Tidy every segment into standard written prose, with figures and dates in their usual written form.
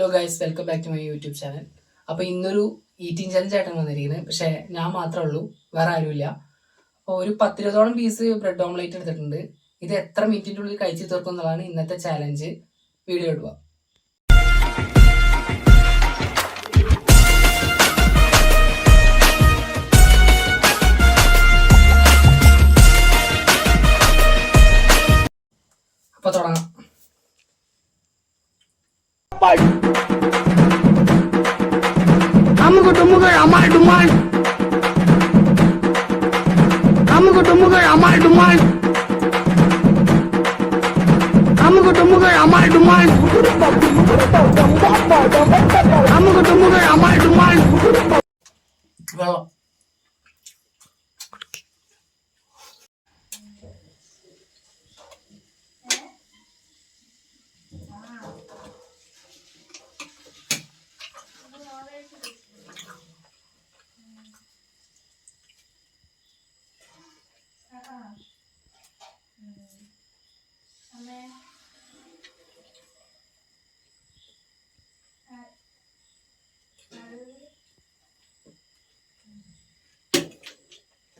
Hello guys, welcome back to my YouTube channel. അപ്പോൾ ഇന്നൊരു eating challenge ആയിട്ടാണ് വന്നിരിക്കുന്നത്. പക്ഷേ ഞാൻ മാത്രമേ ഉള്ളൂ, വേറെ ആരുമില്ല. അപ്പോൾ ഒരു 10-20 പീസ് ബ്രെഡ് ഓംലേറ്റ് എടുത്തിട്ടുണ്ട്. ഇത് എത്ര മിനിറ്റിൻ്റെ ഉള്ളിൽ കഴിച്ചു തീർക്കും എന്നുള്ളതാണ് ഇന്നത്തെ ചാലഞ്ച്. വീഡിയോ ഇടുക. അപ്പോൾ തുടങ്ങാം. Amuku tumuku amal duman. Amuku tumuku amal duman. Amuku tumuku amal duman. Amuku tumuku amal duman. വെള്ളം.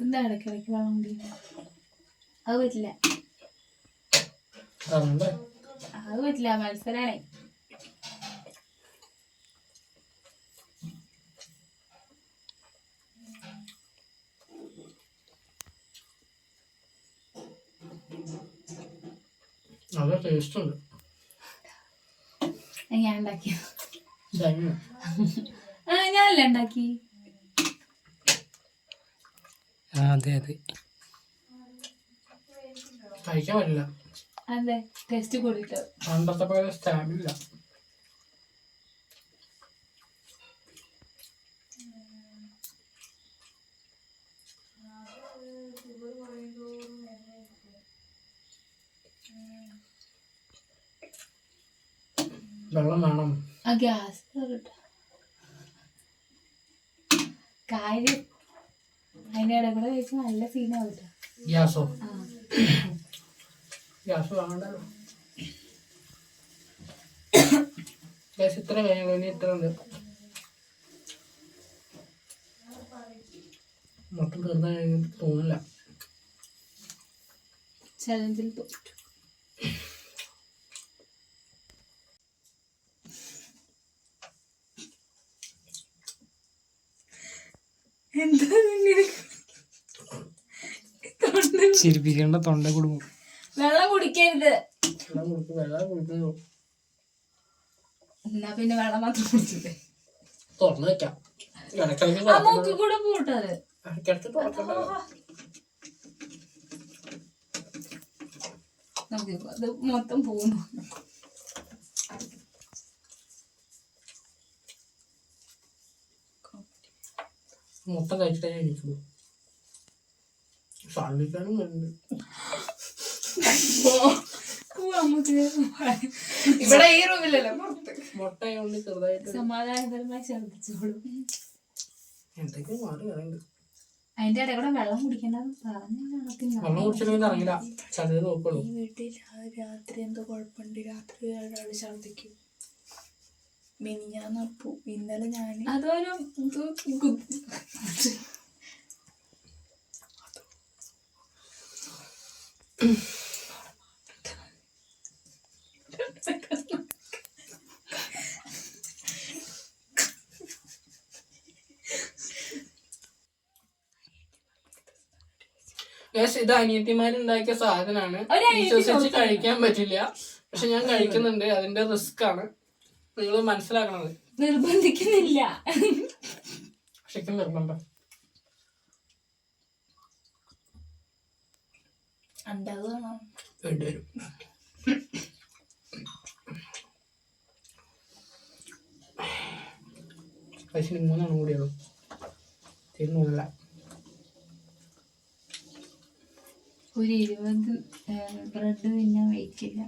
എന്താ ഇടയ്ക്കിടയ്ക്ക് വെള്ളം കുടിക്കുക? അത് പറ്റില്ല, അത് പറ്റില്ല, മത്സരാണേ. നല്ല ടേസ്റ്റ് ഉണ്ട്. ഞാൻ ഉണ്ടാക്കിയ ഞാനല്ലേ ഉണ്ടാക്കി. അതെ അതെ, കഴിക്കാൻ പറ്റില്ല. അതെ, ടേസ്റ്റ് കൂടിയിട്ട് പണ്ടത്തെ പോലെ സ്റ്റാമില്ല. വെള്ളം വേണം. ആ ഗ്യാസ് കാര്യം അതിൻ്റെ ഇടയിൽ കൂടെ കഴിച്ച് നല്ല സീനാവും കേട്ടോ. ഗ്യാസോ? ഗ്യാസ് വാങ്ങണ്ടല്ലോ. ഗ്യാസ് ഇത്ര കഴിഞ്ഞു, ഇനി ഇത്ര ഉണ്ട്. മൊത്തം തീർന്ന തോന്നില്ല. ചലഞ്ചിൽ തോറ്റു. എന്താ ചിരിപ്പിക്കേണ്ട, തൊണ്ട കുടുങ്ങും. വെള്ളം കുടിക്കരുത്. വെള്ളം കുടിക്കുന്നു. എന്നാ പിന്നെ വെള്ളം മാത്രം കുടിച്ചില്ലേ? തുറന്നു വെക്കാം. മൂക്കി കൂടെ പോട്ടത്. അത് മൊത്തം പോകുന്നു. മൊത്തം കഴിച്ചിട്ടേ ഇരിക്കുള്ളൂ. ഛർദിക്കാനും വരുന്നുണ്ട്. ഇവിടെ ഈ റൂമിലല്ലോ, മുട്ടയുണ്ട് ചെറുതായിട്ട്. സമാധാനപരമായി ഛർദിച്ചോളൂ. എന്തൊക്കെയോ മാറി പറയുന്നുണ്ട്. അതിന്റെ ഇടയിൽ കൂടെ വെള്ളം കുടിക്കേണ്ടത് വെള്ളം കുടിച്ചില്ലെങ്കിൽ അറിയില്ല, ഛർദി നോക്കുള്ളൂ. ഈ വീട്ടിൽ രാത്രി എന്തോ കുഴപ്പമുണ്ട്. രാത്രി ഒരാൾ ഛർദിക്കും. മിനിഞ്ഞാന്നപ്പൂ ഇന്നലെ ഞാൻ അതൊരു ഇത് അനിയത്തിമാരുണ്ടാക്കിയ സാധനമാണ്. വിശ്വസിച്ച് കഴിക്കാൻ പറ്റില്ല, പക്ഷെ ഞാൻ കഴിക്കുന്നുണ്ട്. അതിന്റെ റിസ്ക് ആണ് നിങ്ങൾ മനസ്സിലാക്കണത്. നിർബന്ധിക്കുന്നില്ല, ശരിക്കും നിർബന്ധം. ഉണ്ടാകുകയാണോ വേണ്ടിവരും. പക്ഷെ 3 കൂടിയുള്ളൂ, തീർന്നല്ല. ഒരു 20 ബ്രെഡ് തിന്നാൻ വെയിറ്റില്ല.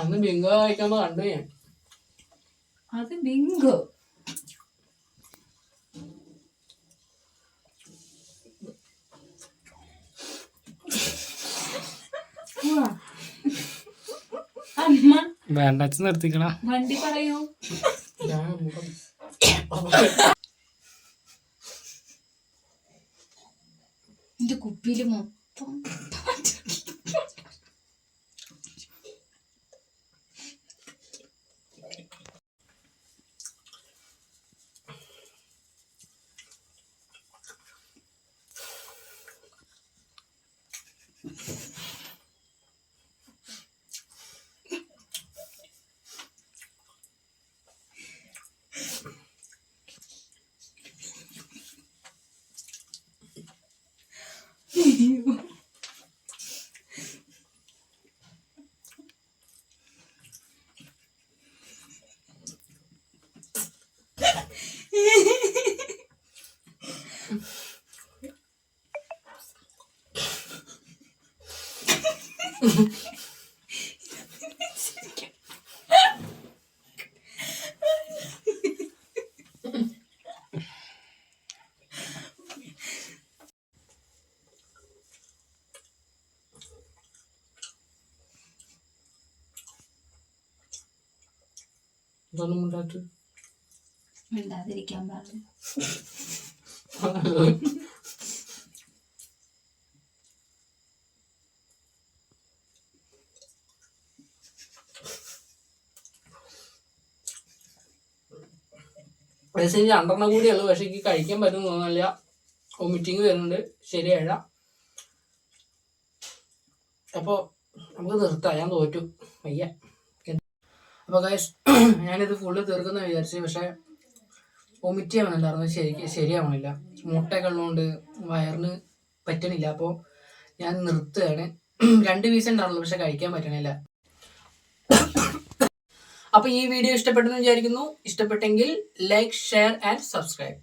അന്ന് ബിങ്കോ കഴിക്കുമ്പോ കണ്ടു ഞാൻ. അത് ബിങ്കോ വേണ്ട നിർത്തിക്കണ. വണ്ടി പറയൂ. എന്റെ കുപ്പിയില് മൊത്തം ഇതൊന്നും ഉണ്ടായിട്ട് മിണ്ടാതിരിക്കാൻ പറഞ്ഞു. എനിക്ക് 2 കൂടിയേ ഉള്ളൂ. പക്ഷെ എനിക്ക് കഴിക്കാൻ പറ്റും തോന്നുന്നില്ല. വോമിറ്റിങ് വരുന്നുണ്ട്. ശരിയല്ല. അപ്പോൾ നമുക്ക് നിർത്താം. ഞാൻ തോറ്റു. വയ്യ. അപ്പോൾ ഗൈസ് ഞാനിത് ഫുള്ള് തീർക്കുന്ന വിചാരിച്ചു. പക്ഷെ വോമിറ്റ് ചെയ്യാനുണ്ടായിരുന്നു. ശരിയാവണില്ല. മുട്ടയൊക്കെ ഉള്ളതുകൊണ്ട് വയറിന് പറ്റണില്ല. അപ്പോൾ ഞാൻ നിർത്തുകയാണ്. 2 പീസ് ഉണ്ടാവുള്ളൂ. പക്ഷെ കഴിക്കാൻ പറ്റണില്ല. അപ്പോൾ ഈ വീഡിയോ ഇഷ്ടപ്പെട്ടെന്ന് വിചാരിക്കുന്നു. ഇഷ്ടപ്പെട്ടെങ്കിൽ ലൈക്ക്, ഷെയർ ആൻഡ് സബ്സ്ക്രൈബ്.